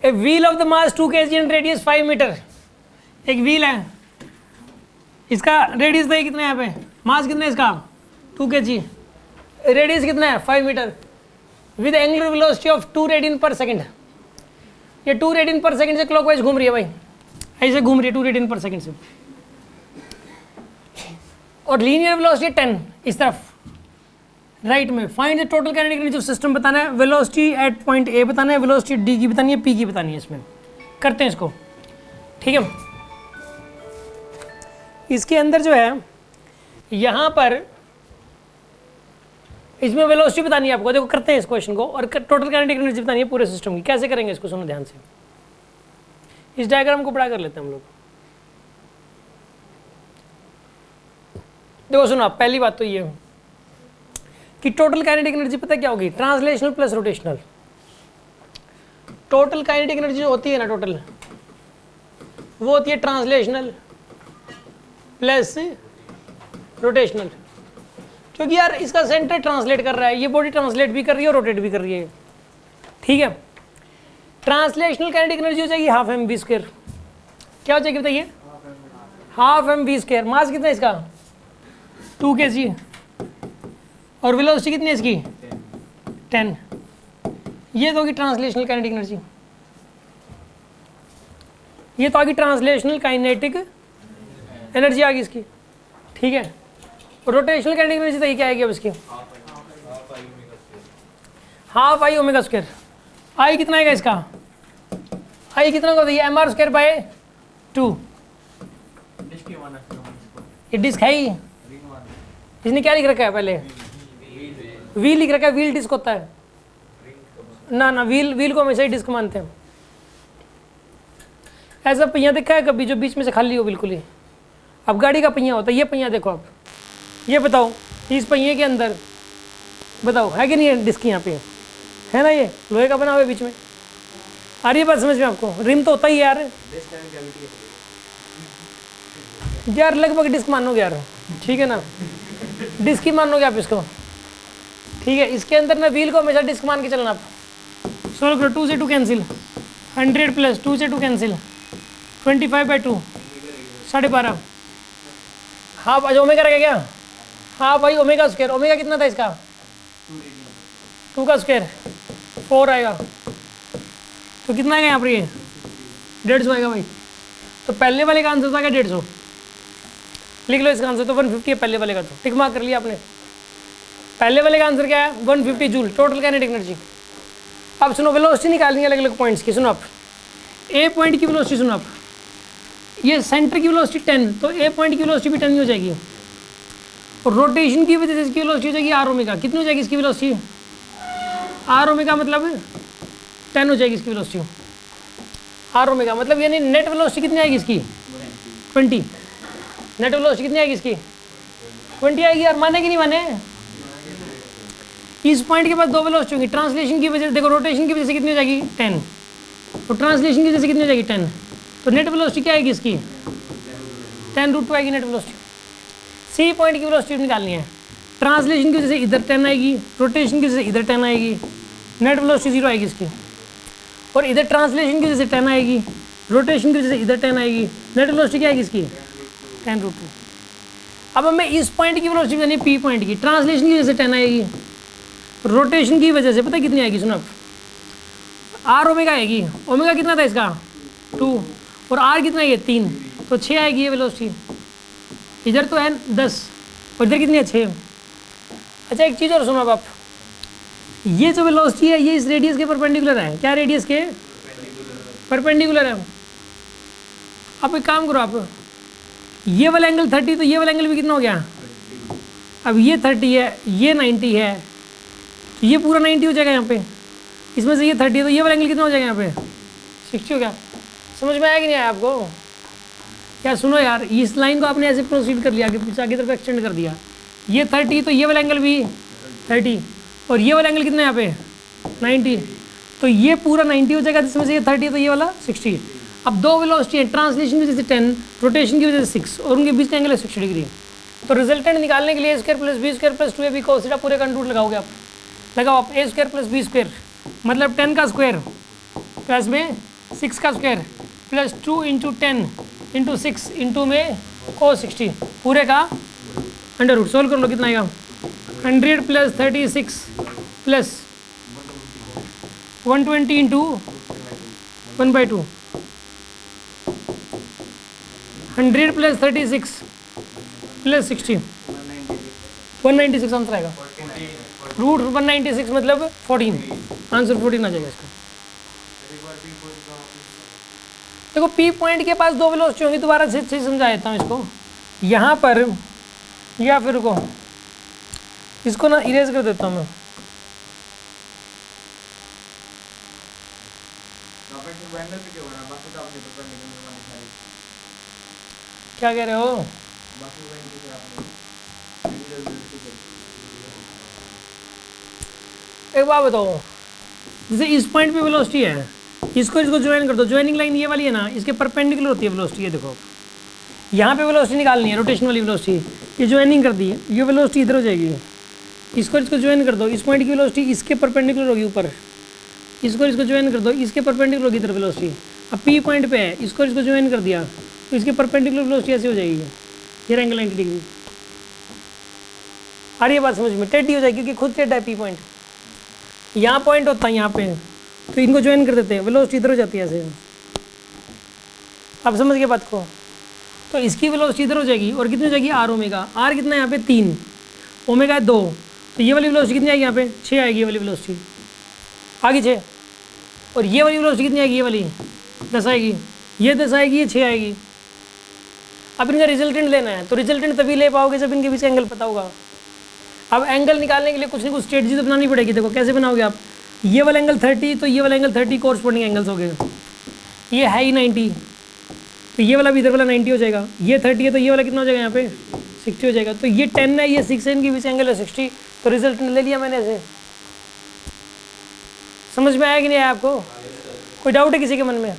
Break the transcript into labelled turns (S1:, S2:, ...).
S1: A wheel of the mass 2 kg and radius 5 metre. एक wheel है, इसका radius देखिए कितना है यहाँ पे, मास कितना है इसका 2 kg, रेडियस कितना है 5 metre, with angular velocity of 2 radian per second. ये 2 रेडियन पर सेकंड से क्लॉकवाइज घूम रही है भाई, ऐसे घूम रही है 2 रेडियन पर सेकंड से। और लीनियर वेलोसिटी 10 इस तरफ राइट में। Find the total kinetic energy of system बताना है, वेलोसिटी एट पॉइंट ए बताना है, वेलोसिटी डी की बतानी है, पी की बतानी है। इसमें करते हैं इसको, ठीक है। इसके अंदर जो है यहाँ पर इसमें वेलोसिटी बतानी है आपको। देखो करते हैं इस क्वेश्चन को, और टोटल काइनेटिक एनर्जी बतानी है पूरे सिस्टम की। कैसे करेंगे इसको, सुनो ध्यान से। इस डायग्राम को बड़ा कर लेते हैं हम लोग। देखो सुनो, पहली बात तो ये कि टोटल काइनेटिक एनर्जी पता क्या होगी, translational plus rotational. Total kinetic energy जो होती है ना टोटल, वो होती है ट्रांसलेशनल प्लस रोटेशनल। क्योंकि यार इसका सेंटर ट्रांसलेट कर रहा है, ये बॉडी ट्रांसलेट भी कर रही है और रोटेट भी कर रही है, ठीक है। ट्रांसलेशनल काइनेटिक एनर्जी हो जाएगी हाफ एम वी स्क्वायर। क्या हो जाएगी बताइए, हाफ एम वी स्क्वायर। मास कितना है इसका 2 kg, और वेलोसिटी कितनी है इसकी 10। ये तो होगी ट्रांसलेशनल काइनेटिक एनर्जी, ये तो आगी ट्रांसलेशनल काइनेटिक एनर्जी आ गई इसकी, ठीक है। रोटेशनल काइनेटिक एनर्जी तो क्या आएगी अब इसकी, हाफ आई ओमेगा स्क्वायर। आई कितना आएगा इसका, आई कितना होगा एम आर स्क्वायर बाय 2। ये डिस्क है ही, इसने क्या लिख रखा है पहले, व्हील लिख रखा है। व्हील डिस्क होता है ना, ना व्हील को हमेशा ही डिस्क मानते हैं। ऐसा पहिया देखा है कभी जो बीच में से खाली हो बिल्कुल ही। अब गाड़ी का पहिया होता है, ये पहिया देखो आप, ये बताओ इस पहिए के अंदर बताओ है कि नहीं है डिस्क, यहाँ पे है ना, ये लोहे का बना हुआ है बीच में। आ रही है बात समझ में आपको, रिम तो होता ही है यार, यार लगभग डिस्क मानोगे यार, ठीक है ना, डिस्क ही मानोगे आप इसको, ठीक है। इसके अंदर ना व्हील को हमेशा डिस्क मान के चलना आप। सोल्व करो, 2 से 2 कैंसिल, 100 प्लस 2 से 2 कैंसिल, 25/2 12.5। हाफ आज ओमेगा रहेगा क्या, half I omega square. Omega कितना था इसका 2 का स्क्वायर 4 आएगा, तो कितना आएगा यहाँ पर, ये 150 आएगा भाई। तो पहले वाले का आंसर था क्या 150, लिख लो इसका आंसर। तो 150 है पहले वाले का, तो टिक मार्क कर लिया आपने। पहले वाले का आंसर क्या है 150 जूल टोटल काइनेटिक एनर्जी। अब सुनो, वेलोसिटी निकालनी है अलग अलग पॉइंट्स की। सुनो आप, ए पॉइंट की वेलोसिटी सुनो आप, ये सेंटर की वेलोसिटी 10, तो ए पॉइंट की वेलोसिटी भी 10 ही हो जाएगी। और रोटेशन की वजह से इसकी वेलोसिटी हो जाएगी आर ओमेगा। कितनी हो जाएगी इसकी वेलोसिटी, आर ओमेगा मतलब 10 हो जाएगी इसकी वेलोसिटी। आर ओमेगा मतलब यानी नेट वेलोसिटी कितनी आएगी इसकी 20। नेट वेलोसिटी कितनी आएगी इसकी 20 आएगी यार, माने कि नहीं माने। इस पॉइंट के बाद दो वेलोसिटी होगी, ट्रांसलेशन की वजह से देखो, रोटेशन की वजह से कितनी हो जाएगी 10, और ट्रांसलेशन की वजह से कितनी हो जाएगी 10। तो नेट वेलोसिटी क्या आएगी इसकी 10√2 आएगी नेट वेलोसिटी। सी पॉइंट की वेलोसिटी निकालनी है, ट्रांसलेशन की वजह से इधर 10 आएगी, रोटेशन की वजह से इधर 10 आएगी, नेट वेलोसिटी 0 आएगी इसकी। और इधर ट्रांसलेशन की वजह से 10 आएगी, रोटेशन की वजह से इधर 10 आएगी, नेट वेलोसिटी क्या आएगी इसकी 10√2। अब हमें इस पॉइंट की वेलोसिटी यानी पी पॉइंट की, ट्रांसलेशन की वजह से 10 आएगी, रोटेशन की वजह से पता कितनी आएगी, सुनो आर ओमेगा आएगी। ओमेगा कितना था इसका 2, और आर कितना है 3, तो 6 आएगी ये वेलोसिटी। इधर तो है 10 और इधर कितनी है 6। अच्छा एक चीज़ और सुनो अब आप, ये जो वेलोसिटी है ये इस रेडियस के परपेंडिकुलर है। क्या रेडियस के परपेंडिकुलर है। अब एक काम करो आप, ये वाला एंगल 30, तो ये वाला एंगल भी कितना हो गया, अब ये 30 है, ये 90 है, तो ये पूरा 90 हो जाएगा यहाँ पे। इसमें से ये 30 है, तो ये वाला एंगल कितना हो जाएगा यहाँ पे 60 हो गया। समझ में आया कि नहीं आया आपको। क्या सुनो यार, इस लाइन को आपने ऐसे प्रोसीड कर लिया, आगे पीछे आगे तरफ एक्सटेंड कर दिया। ये 30, तो ये वाला एंगल भी 30, और ये वाला एंगल कितना है यहाँ पे 90, तो ये पूरा 90 हो जाएगा, जिसमें से ये 30 है तो ये वाला 60। अब दो वेलोसिटी है, ट्रांसलेशन की वजह से 10, रोटेशन की वजह से 6, और उनके बीच का एंगल है 60 डिग्री। तो रिजल्टेंट निकालने के लिए a² + b² + 2ab cos theta पूरे कंटूर लगाओगे आप। लगाओ आप a² + b² मतलब 10 का स्क्वायर प्लस में 6 का square plus 2 into 10 into 6 into में cos 60 पूरे का अंडर रूट। सोल्व कर लो कितना आएगा 100 plus 36 plus 120 into 1/2 100 plus 36 plus 60 196 answer आएगा। रूट 196 मतलब 14, आंसर 14 आ जाएगा इसका। देखो पी पॉइंट के पास 2 वेलोसिटी होंगी, दोबारा से समझा देता हूँ इसको। यहाँ पर या फिर रुको इसको ना इरेज कर देता हूँ मैं। क्या कह रहे हो? एक बात बताओ, जैसे इस पॉइंट पे वेलोसिटी है, इसको ज्वाइन कर दो। ज्वाइनिंग लाइन ये वाली है ना, इसके परपेंडिकुलर होती है वेलोसिटी। ये देखो यहाँ पे वेलोसिटी निकालनी है, रोटेशन वाली वेलोसिटी। ये ज्वाइनिंग कर दी है, ये वेलोसिटी इधर हो जाएगी। इसको ज्वाइन कर दो, इस पॉइंट की वेलोसिटी इसके परपेंडिकुलर होगी ऊपर। इसको ज्वाइन कर दो, इसके परपेंडिकुलर होगी इधर वेलोसिटी। अब पी पॉइंट पे है, इसको ज्वाइन कर दिया तो इसके परपेंडिकुलर वेलोसिटी ऐसे हो जाएगी, ये एंगल 90 डिग्री। आ रही है बात समझ में? टेढ़ी हो जाएगी क्योंकि खुद टेढ़ा है पी पॉइंट। यहाँ पॉइंट होता है यहाँ पे, तो इनको ज्वाइन कर देते हैं, वेलोसिटी इधर हो जाती है ऐसे। अब समझ गए बात को? तो इसकी वेलोसिटी इधर हो जाएगी और कितनी हो जाएगी आर ओमेगा। आर कितना है यहाँ पे 3, ओमेगा है 2, तो ये वाली वेलोसिटी कितनी आएगी यहाँ पे 6 आएगी। ये वाली वेलोसिटी आगे 6, और ये वाली वेलोसिटी कितनी आएगी? ये वाली 10 आएगी, ये 10 आएगी, ये 6 आएगी। अब इनका रिजल्टेंट लेना है, तो रिजल्टेंट तभी ले पाओगे जब इनके बीच एंगल पता होगा। अब एंगल निकालने के लिए कुछ ना कुछ स्ट्रेटजी तो बनानी पड़ेगी। देखो कैसे बनाओगे आप, ये वाला एंगल 30 तो ये वाला एंगल 30 कोरस्पॉन्डिंग एंगल्स हो गए। ये है ही 90, तो ये वाला भी इधर वाला 90 हो जाएगा। ये 30 है तो ये वाला कितना हो जाएगा यहाँ पे 60 हो जाएगा। तो ये 10 है, ये 6 है, इनके बीच एंगल है 60। तो रिजल्टेंट ले लिया मैंने ऐसे। समझ में आया कि नहीं आया आपको? कोई डाउट है किसी के मन में?